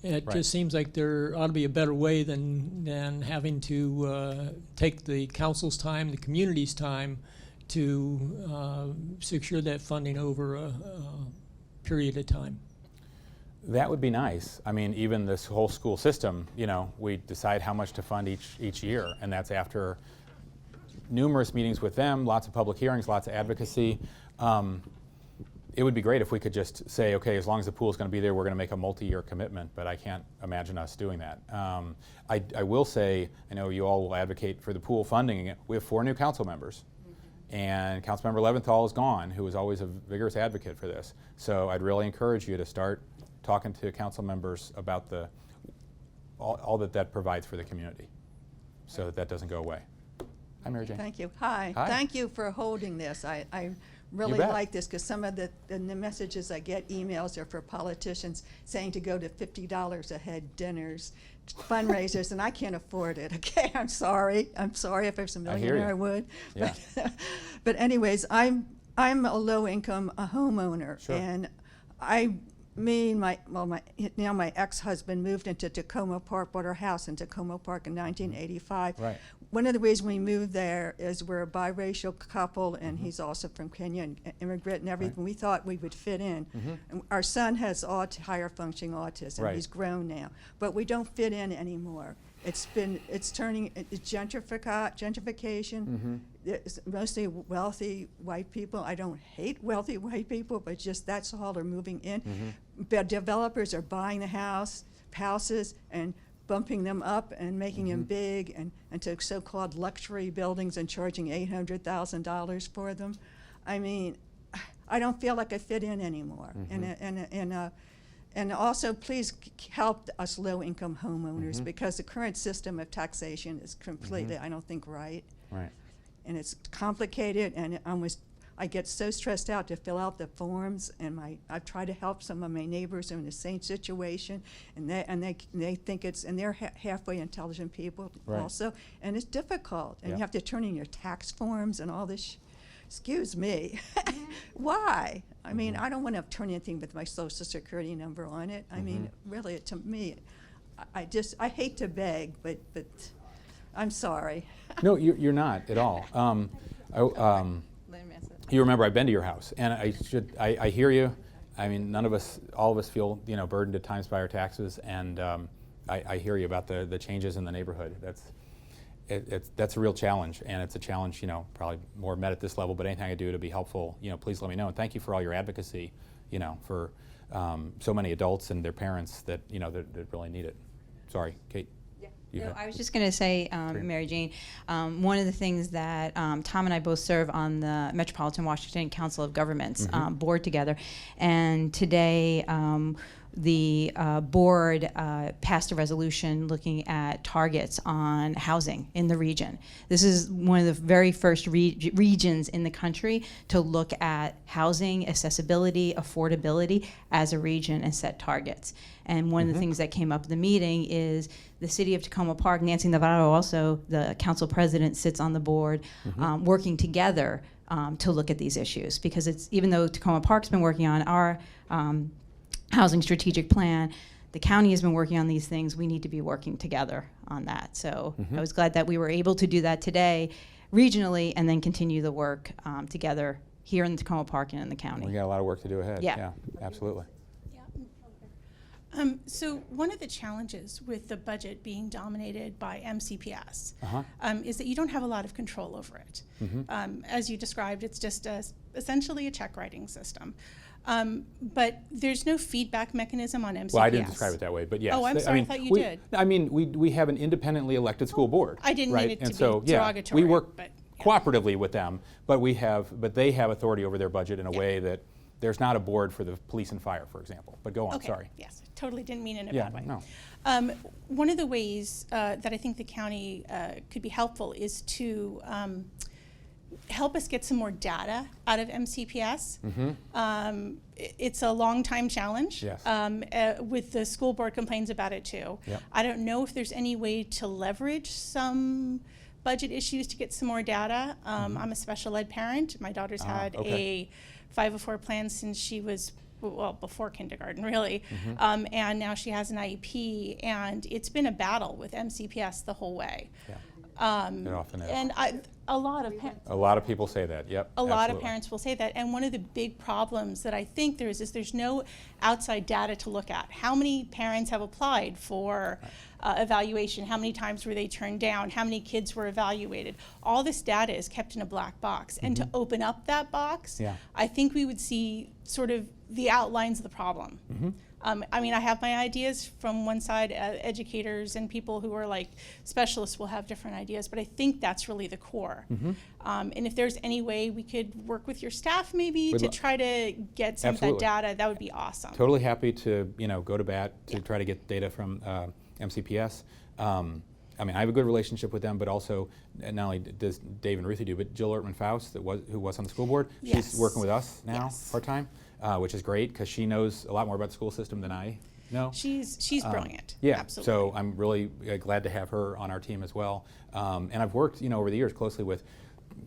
It Right. just seems like there ought to be a better way than having to take the council's time, the community's time, to secure that funding over a period of time. That would be nice. I mean, even this whole school system, we decide how much to fund each year, and that's after numerous meetings with them, lots of public hearings, lots of advocacy. It would be great if we could just say, okay, as long as the pool is going to be there, we're going to make a multi-year commitment, but I can't imagine us doing that. I will say, I know you all will advocate for the pool funding. We have 4 new council members. And Councilmember Leventhal is gone, who was always a vigorous advocate for this. So I'd really encourage you to start talking to council members about all that provides for the community, so that doesn't go away. Hi, Mary Jane. Thank you. Hi. Hi. Thank you for holding this. I really bet. like this because some of the messages I get, emails, are for politicians saying to go to $50 a head dinners, fundraisers, and I can't afford it. Okay, I'm sorry. I'm sorry. If I was a I hear millionaire, you. I would. Yeah. But anyways, I'm a low income homeowner, Sure. and my ex-husband moved into Tacoma Park, bought our house in Tacoma Park in 1985. Right. One of the reasons we moved there is we're a biracial couple, and he's also from Kenya, and immigrant and everything. Right. We thought we would fit in. And our son has higher functioning autism. Right. He's grown now, but we don't fit in anymore. It's gentrification. It's mostly wealthy white people. I don't hate wealthy white people, but just that's all they're moving in. But developers are buying the houses and bumping them up and making them big and to so-called luxury buildings and charging $800,000 for them. I mean, I don't feel like I fit in anymore. And also, please help us low-income homeowners because the current system of taxation is completely, I don't think, right. Right. And it's complicated, and I get so stressed out to fill out the forms, and I've tried to help some of my neighbors who are in the same situation, and they think and they're halfway intelligent people Right. also, and it's difficult, and Yeah. you have to turn in your tax forms and all this. Excuse me, why? I mean, I don't want to turn anything with my social security number on it. I mean, really, to me, I hate to beg, but I'm sorry. No, you're not at all. You remember I've been to your house, and I hear you. I mean, all of us feel burdened at times by our taxes, and I hear you about the changes in the neighborhood. That's a real challenge, and it's a challenge probably more met at this level. But anything I do to be helpful, please let me know. And thank you for all your advocacy, for so many adults and their parents that that really need it. Sorry, Kate. No, I was just going to say, Mary Jane, one of the things that Tom and I both serve on the Metropolitan Washington Council of Governments board together, and today the board passed a resolution looking at targets on housing in the region. This is one of the very first regions in the country to look at housing, accessibility, affordability as a region and set targets. And one of the things that came up in the meeting is the city of Tacoma Park, Nancy Navarro, also the council president, sits on the board, working together to look at these issues. Because even though Tacoma Park's been working on our housing strategic plan, the county has been working on these things. We need to be working together on that. So I was glad that we were able to do that today regionally and then continue the work together here in Tacoma Park and in the county. We got a lot of work to do ahead. Yeah. Absolutely. So one of the challenges with the budget being dominated by MCPS is that you don't have a lot of control over it. As you described, it's just essentially a check writing system. But there's no feedback mechanism on MCPS. Well, I didn't describe it that way, but yes. Oh, I'm sorry, I thought you did. I mean, we have an independently elected school board. I didn't right? mean it and to so, be derogatory. We work but, cooperatively with them, but they have authority over their budget in a way that there's not a board for the police and fire, for example. But go on, okay, sorry. Yes, totally didn't mean it in a Yeah, bad way. no. One of the ways that I think the county could be helpful is to help us get some more data out of MCPS. It's a long time challenge. Yes. With the school board complains about it too. Yep. I don't know if there's any way to leverage some budget issues to get some more data. I'm a special ed parent. My daughter's had a 504 plan since she was, well, before kindergarten, really. And now she has an IEP, and it's been a battle with MCPS the whole way. Yeah. It often is. And a lot of A lot of people say that, yep. a lot of absolutely. parents will say that, and one of the big problems that I think there is there's no outside data to look at. How many parents have applied for evaluation? How many times were they turned down? How many kids were evaluated? All this data is kept in a black box, and to open up that box, I think we would see sort of the outlines of the problem. I mean, I have my ideas from one side. Educators and people who are like specialists will have different ideas, but I think that's really the core. And if there's any way we could work with your staff maybe to try to get some of that data, that would be awesome. Totally happy to go to bat to try to get data from MCPS. I mean, I have a good relationship with them, but also not only does Dave and Ruthie do, but Jill Ertman-Faust, who was on the school board, Yes. she's working with us now Yes. part-time, which is great because she knows a lot more about the school system than I know. She's brilliant. Yeah, Absolutely. so I'm really glad to have her on our team as well. And I've worked, over the years closely with,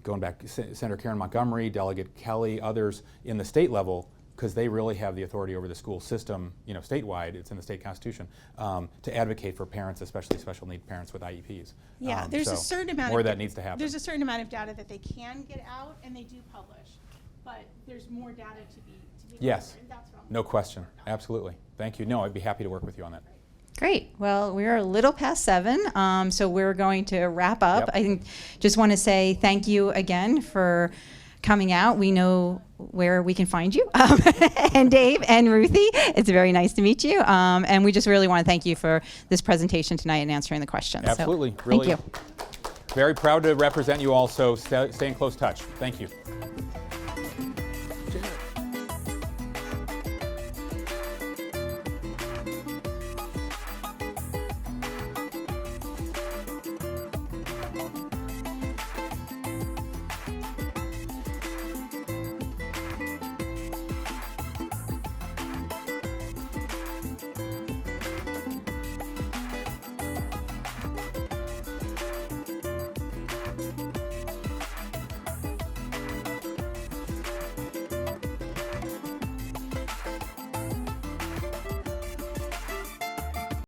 going back, Senator Karen Montgomery, Delegate Kelly, others in the state level, because they really have the authority over the school system, statewide, it's in the state constitution, to advocate for parents, especially special need parents with IEPs. Yeah, there's a So certain amount more of of that needs to happen. There's a certain amount of data that they can get out, and they do publish, but there's more data to be Yes, gathered, and that's what I'm no looking question, for. absolutely. Thank you. No, I'd be happy to work with you on that. Great. Well, we're a little past 7, so we're going to wrap up. Yep. I think just want to say thank you again for coming out. We know where we can find you, and Dave and Ruthie. It's very nice to meet you, and we just really want to thank you for this presentation tonight and answering the questions. Absolutely. So, Really thank you. very proud to represent you all, so stay in close touch. Thank you.